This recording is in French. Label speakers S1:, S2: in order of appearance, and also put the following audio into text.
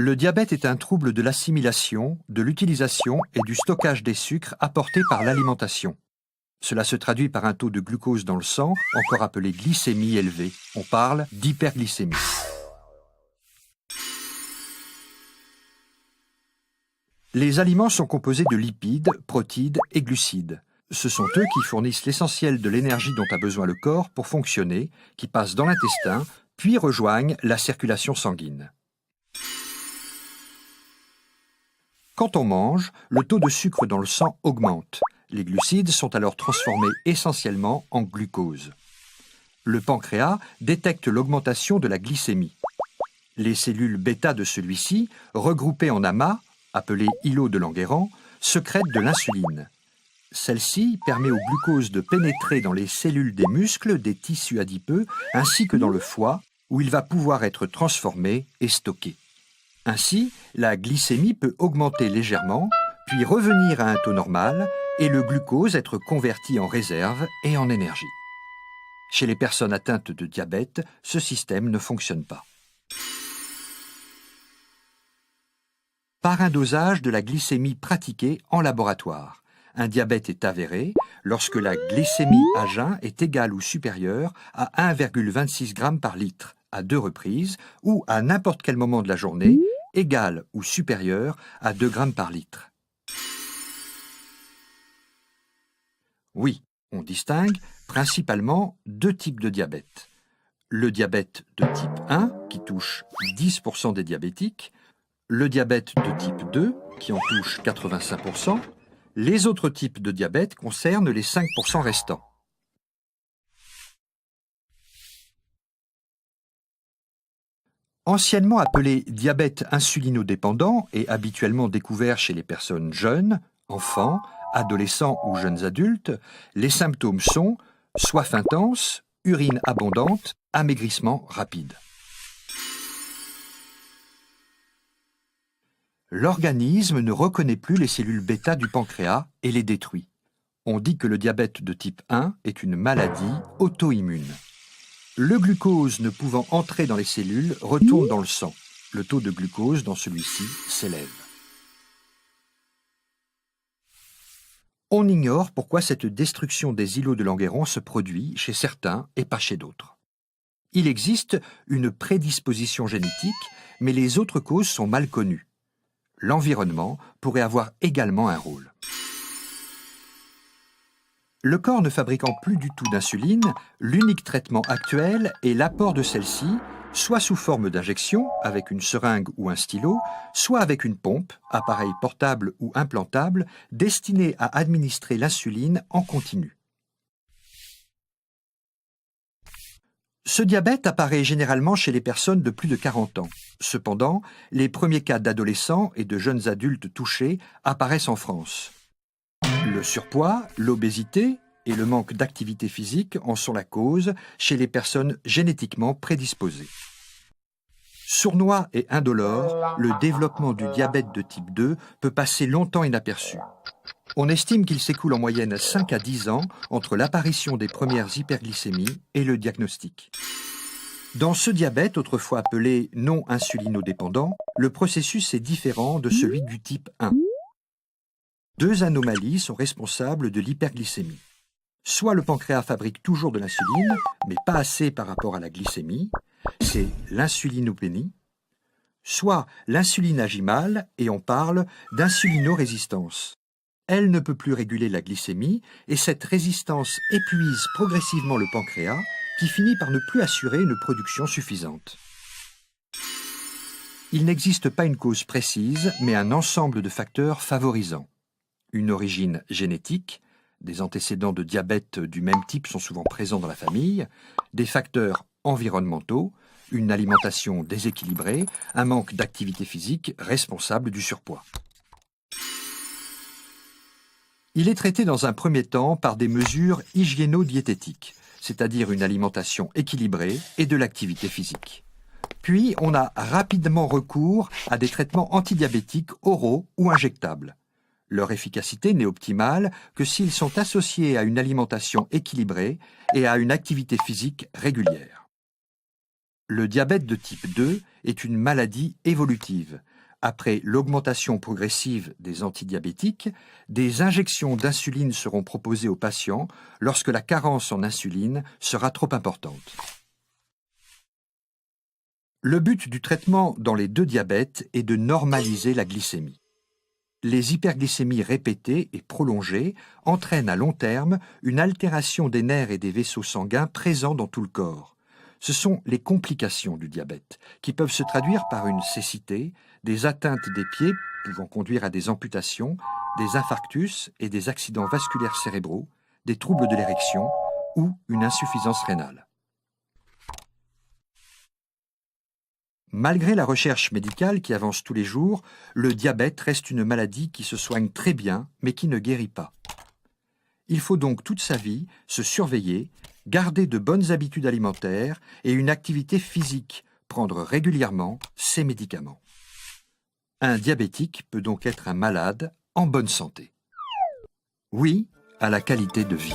S1: Le diabète est un trouble de l'assimilation, de l'utilisation et du stockage des sucres apportés par l'alimentation. Cela se traduit par un taux de glucose dans le sang, encore appelé glycémie élevée. On parle d'hyperglycémie. Les aliments sont composés de lipides, protides et glucides. Ce sont eux qui fournissent l'essentiel de l'énergie dont a besoin le corps pour fonctionner, qui passent dans l'intestin, puis rejoignent la circulation sanguine. Quand on mange, le taux de sucre dans le sang augmente. Les glucides sont alors transformés essentiellement en glucose. Le pancréas détecte l'augmentation de la glycémie. Les cellules bêta de celui-ci, regroupées en amas, appelées îlots de Langerhans, sécrètent de l'insuline. Celle-ci permet au glucose de pénétrer dans les cellules des muscles, des tissus adipeux, ainsi que dans le foie, où il va pouvoir être transformé et stocké. Ainsi, la glycémie peut augmenter légèrement, puis revenir à un taux normal, et le glucose être converti en réserve et en énergie. Chez les personnes atteintes de diabète, ce système ne fonctionne pas. Par un dosage de la glycémie pratiquée en laboratoire. Un diabète est avéré lorsque la glycémie à jeun est égale ou supérieure à 1,26 g par litre à 2 reprises ou à n'importe quel moment de la journée égale ou supérieure à 2 g par litre. Oui, on distingue principalement deux types de diabète. Le diabète de type 1, qui touche 10% des diabétiques, le diabète de type 2, qui en touche 85%, les autres types de diabète concernent les 5% restants. Anciennement appelé diabète insulinodépendant et habituellement découvert chez les personnes jeunes, enfants, adolescents ou jeunes adultes, les symptômes sont soif intense, urine abondante, amaigrissement rapide. L'organisme ne reconnaît plus les cellules bêta du pancréas et les détruit. On dit que le diabète de type 1 est une maladie auto-immune. Le glucose ne pouvant entrer dans les cellules retourne dans le sang. Le taux de glucose dans celui-ci s'élève. On ignore pourquoi cette destruction des îlots de Langerhans se produit chez certains et pas chez d'autres. Il existe une prédisposition génétique, mais les autres causes sont mal connues. L'environnement pourrait avoir également un rôle. Le corps ne fabriquant plus du tout d'insuline, l'unique traitement actuel est l'apport de celle-ci, soit sous forme d'injection, avec une seringue ou un stylo, soit avec une pompe, appareil portable ou implantable, destiné à administrer l'insuline en continu. Ce diabète apparaît généralement chez les personnes de plus de 40 ans. Cependant, les premiers cas d'adolescents et de jeunes adultes touchés apparaissent en France. Le surpoids, l'obésité et le manque d'activité physique en sont la cause chez les personnes génétiquement prédisposées. Sournois et indolore, le développement du diabète de type 2 peut passer longtemps inaperçu. On estime qu'il s'écoule en moyenne 5 à 10 ans entre l'apparition des premières hyperglycémies et le diagnostic. Dans ce diabète, autrefois appelé non insulinodépendant, le processus est différent de celui du type 1. Deux anomalies sont responsables de l'hyperglycémie. Soit le pancréas fabrique toujours de l'insuline, mais pas assez par rapport à la glycémie, c'est l'insulinopénie, soit l'insuline agit mal et on parle d'insulinorésistance. Elle ne peut plus réguler la glycémie et cette résistance épuise progressivement le pancréas qui finit par ne plus assurer une production suffisante. Il n'existe pas une cause précise, mais un ensemble de facteurs favorisants. Une origine génétique, des antécédents de diabète du même type sont souvent présents dans la famille, des facteurs environnementaux, une alimentation déséquilibrée, un manque d'activité physique responsable du surpoids. Il est traité dans un premier temps par des mesures hygiéno-diététiques, c'est-à-dire une alimentation équilibrée et de l'activité physique. Puis, on a rapidement recours à des traitements antidiabétiques oraux ou injectables. Leur efficacité n'est optimale que s'ils sont associés à une alimentation équilibrée et à une activité physique régulière. Le diabète de type 2 est une maladie évolutive, Après l'augmentation progressive des antidiabétiques, des injections d'insuline seront proposées aux patients lorsque la carence en insuline sera trop importante. Le but du traitement dans les deux diabètes est de normaliser la glycémie. Les hyperglycémies répétées et prolongées entraînent à long terme une altération des nerfs et des vaisseaux sanguins présents dans tout le corps. Ce sont les complications du diabète, qui peuvent se traduire par une cécité, des atteintes des pieds pouvant conduire à des amputations, des infarctus et des accidents vasculaires cérébraux, des troubles de l'érection ou une insuffisance rénale. Malgré la recherche médicale qui avance tous les jours, le diabète reste une maladie qui se soigne très bien, mais qui ne guérit pas. Il faut donc toute sa vie se surveiller, garder de bonnes habitudes alimentaires et une activité physique, prendre régulièrement ses médicaments. Un diabétique peut donc être un malade en bonne santé. Oui à la qualité de vie.